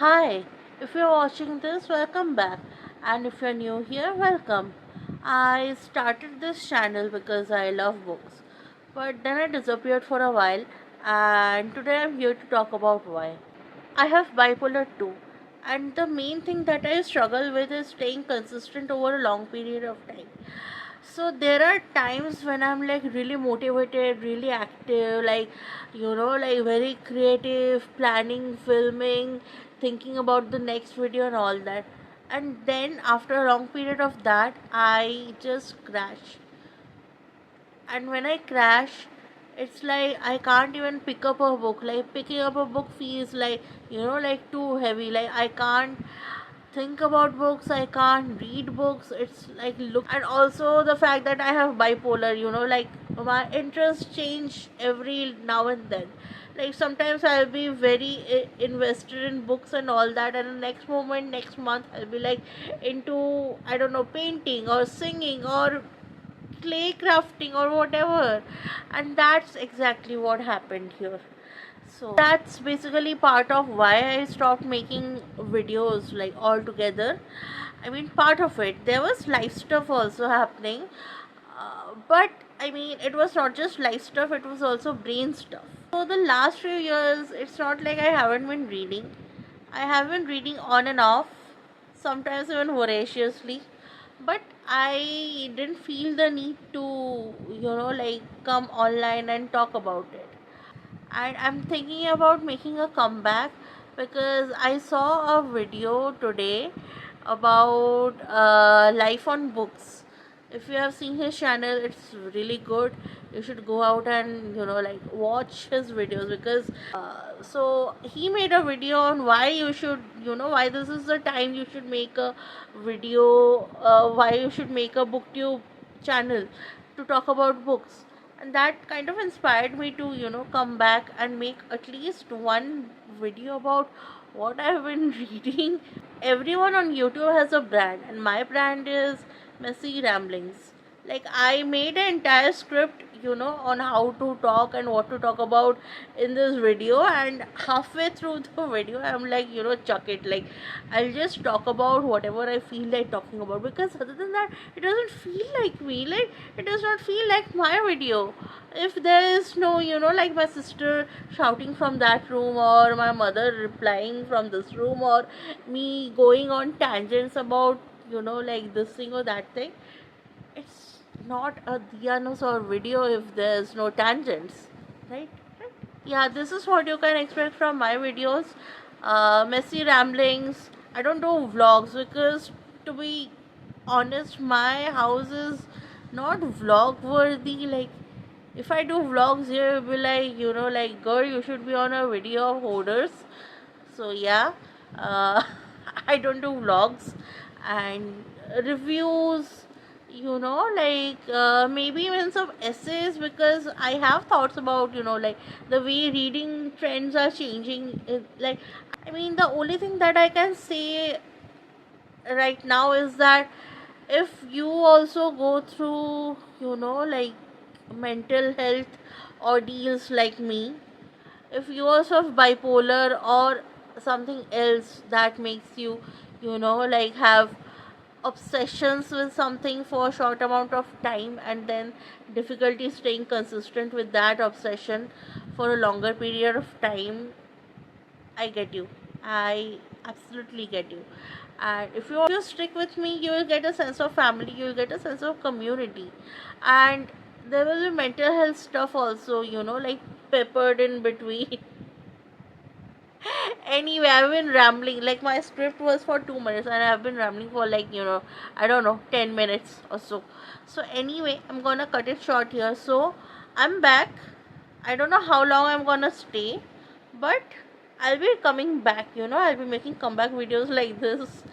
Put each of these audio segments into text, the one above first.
Hi, if you're watching this, welcome back. And if you're new here, welcome. I started this channel because I love books, but then I disappeared for a while, and today I'm here to talk about why. I have bipolar 2, and the main thing that I struggle with is staying consistent over a long period of time. So there are times when I'm like really motivated, really active, like very creative, planning, filming, thinking about the next video and all that. And then after a long period of that, I just crash. And when I crash, it's like I can't even pick up a book. Like picking up a book feels like too heavy. Like I can't think about books, I can't read books. It's like look, and also the fact that I have bipolar, like my interests change every now and then. Like sometimes I'll be very invested in books and all that, and the next moment, next month, I'll be like into, I don't know, painting or singing or clay crafting or whatever. And that's exactly what happened here. So that's basically part of why I stopped making videos like altogether. I mean, part of it. There was life stuff also happening, but I mean, it was not just life stuff, it was also brain stuff. So the last few years, it's not like I haven't been reading. I have been reading on and off, sometimes even voraciously, but I didn't feel the need to, like come online and talk about it. And I'm thinking about making a comeback because I saw a video today about life on books. If you have seen his channel, it's really good. You should go out and like watch his videos because so he made a video on why you should, why this is the time you should make a video, why you should make a booktube channel to talk about books. And that kind of inspired me to come back and make at least one video about what I've been reading. Everyone on YouTube has a brand, and my brand is Messy Ramblings. Like I made an entire script, on how to talk and what to talk about in this video, and halfway through the video I'm like, chuck it. Like I'll just talk about whatever I feel like talking about, because other than that it doesn't feel like me. Like it does not feel like my video. If there is no, like my sister shouting from that room, or my mother replying from this room, or me going on tangents about, like this thing or that thing, it's not a Dianosaur video if there's no tangents, right? Yeah, this is what you can expect from my videos. Messy ramblings. I don't do vlogs because, to be honest, my house is not vlog worthy. Like, if I do vlogs here, it'll be like, like, girl, you should be on a video of hoarders. So, yeah, uh, I don't do vlogs and reviews, maybe even some essays, because I have thoughts about, like the way reading trends are changing. Like, I mean, the only thing that I can say right now is that if you also go through, like mental health ordeals like me, if you also have bipolar or something else that makes you, like have obsessions with something for a short amount of time, and then difficulty staying consistent with that obsession for a longer period of time, I get you. I absolutely get you. And if you stick with me, you will get a sense of family, you will get a sense of community. And there will be mental health stuff also, like peppered in between. Anyway, I've been rambling. Like my script was for 2 minutes, and I've been rambling for like, I don't know, 10 minutes or so. So anyway, I'm gonna cut it short here. So I'm back. I don't know how long I'm gonna stay, but I'll be coming back. I'll be making comeback videos like this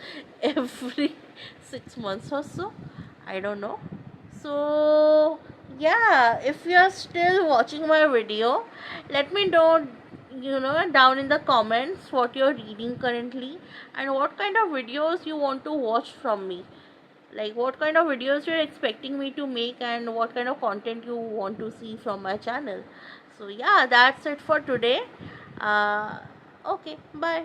every 6 months or so. I don't know. So yeah, if you're still watching my video, let me know, down in the comments what you're reading currently and what kind of videos you want to watch from me. Like what kind of videos you're expecting me to make and what kind of content you want to see from my channel. So yeah, that's it for today. uh okay, bye.